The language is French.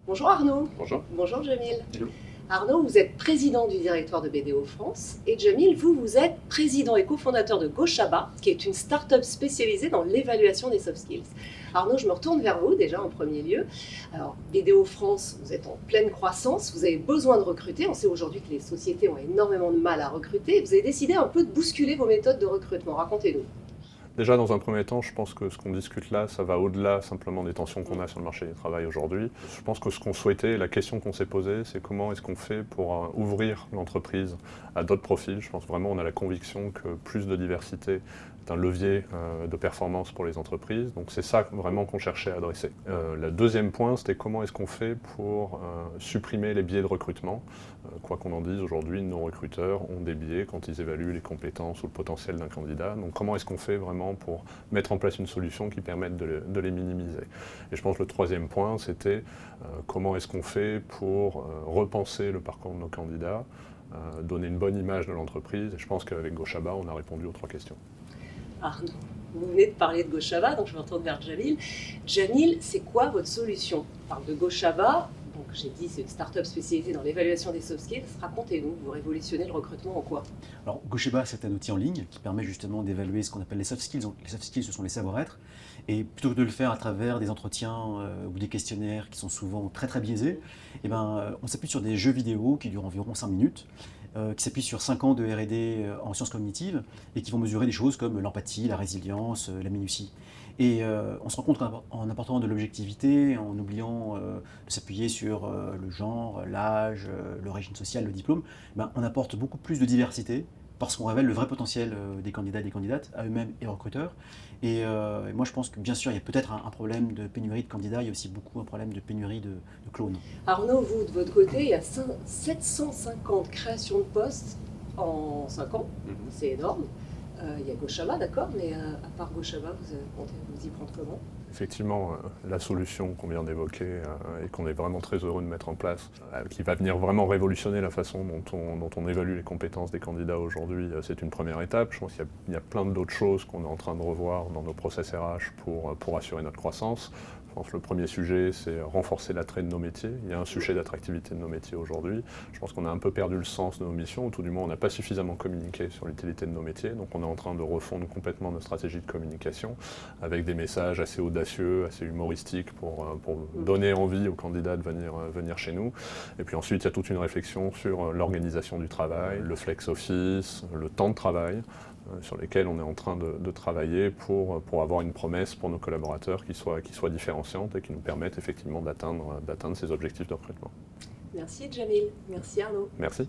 Bonjour Arnaud. Bonjour. Bonjour Jamil. Hello. Arnaud, vous êtes président du directoire de BDO France et Jamil, vous êtes président et cofondateur de GoShaba, qui est une start-up spécialisée dans l'évaluation des soft skills. Arnaud, je me retourne vers vous déjà en premier lieu. Alors, BDO France, vous êtes en pleine croissance, vous avez besoin de recruter. On sait aujourd'hui que les sociétés ont énormément de mal à recruter. Vous avez décidé un peu de bousculer vos méthodes de recrutement. Racontez-nous. Déjà, dans un premier temps, je pense que ce qu'on discute là, ça va au-delà simplement des tensions qu'on a sur le marché du travail aujourd'hui. Je pense que ce qu'on souhaitait, la question qu'on s'est posée, c'est comment est-ce qu'on fait pour ouvrir l'entreprise à d'autres profils. Je pense vraiment on a la conviction que plus de diversité est un levier de performance pour les entreprises. Donc c'est ça vraiment qu'on cherchait à adresser. Le deuxième point, c'était comment est-ce qu'on fait pour supprimer les biais de recrutement. Quoi qu'on en dise, aujourd'hui, nos recruteurs ont des biais quand ils évaluent les compétences ou le potentiel d'un candidat. Donc comment est-ce qu'on fait vraiment pour mettre en place une solution qui permette de les minimiser. Et je pense que le troisième point, c'était comment est-ce qu'on fait pour repenser le parcours de nos candidats, donner une bonne image de l'entreprise. Et je pense qu'avec GoShaba, on a répondu aux trois questions. Arnaud, vous venez de parler de GoShaba, donc je me retourne vers Jamil. Jamil, c'est quoi votre solution? On parle de GoShaba, donc j'ai dit c'est une start-up spécialisée dans l'évaluation des soft skills. Racontez-nous, vous révolutionnez le recrutement en quoi? Alors, GoShaba, c'est un outil en ligne qui permet justement d'évaluer ce qu'on appelle les soft skills. Donc, les soft skills, ce sont les savoir-être. Et plutôt que de le faire à travers des entretiens ou des questionnaires qui sont souvent très très biaisés, on s'appuie sur des jeux vidéo qui durent environ 5 minutes, qui s'appuient sur 5 ans de R&D en sciences cognitives et qui vont mesurer des choses comme l'empathie, la résilience, la minutie. Et on se rend compte qu'en apportant de l'objectivité, en oubliant de s'appuyer sur le genre, l'âge, l'origine sociale, le diplôme, on apporte beaucoup plus de diversité parce qu'on révèle le vrai potentiel des candidats et des candidates à eux-mêmes et aux recruteurs. Et moi je pense que bien sûr il y a peut-être un problème de pénurie de candidats, il y a aussi beaucoup un problème de pénurie de clones. Arnaud, vous, de votre côté, il y a 750 créations de postes en 5 ans. C'est énorme. Il y a GoShaba, d'accord, mais à part GoShaba, vous comptez vous y prendre comment? Effectivement, la solution qu'on vient d'évoquer et qu'on est vraiment très heureux de mettre en place, qui va venir vraiment révolutionner la façon dont on évalue les compétences des candidats aujourd'hui, c'est une première étape. Je pense qu'il y a plein d'autres choses qu'on est en train de revoir dans nos process RH pour assurer notre croissance. Je pense que le premier sujet, c'est renforcer l'attrait de nos métiers. Il y a un sujet d'attractivité de nos métiers aujourd'hui. Je pense qu'on a un peu perdu le sens de nos missions, ou tout du moins on n'a pas suffisamment communiqué sur l'utilité de nos métiers. Donc on est en train de refondre complètement notre stratégie de communication avec des messages assez audacieux, assez humoristiques pour donner envie aux candidats de venir chez nous. Et puis ensuite, il y a toute une réflexion sur l'organisation du travail, le flex office, le temps de travail, sur lesquels on est en train de travailler pour avoir une promesse pour nos collaborateurs qui soit différenciante et qui nous permette effectivement d'atteindre ces objectifs de recrutement. Merci Jamil, merci Arnaud. Merci.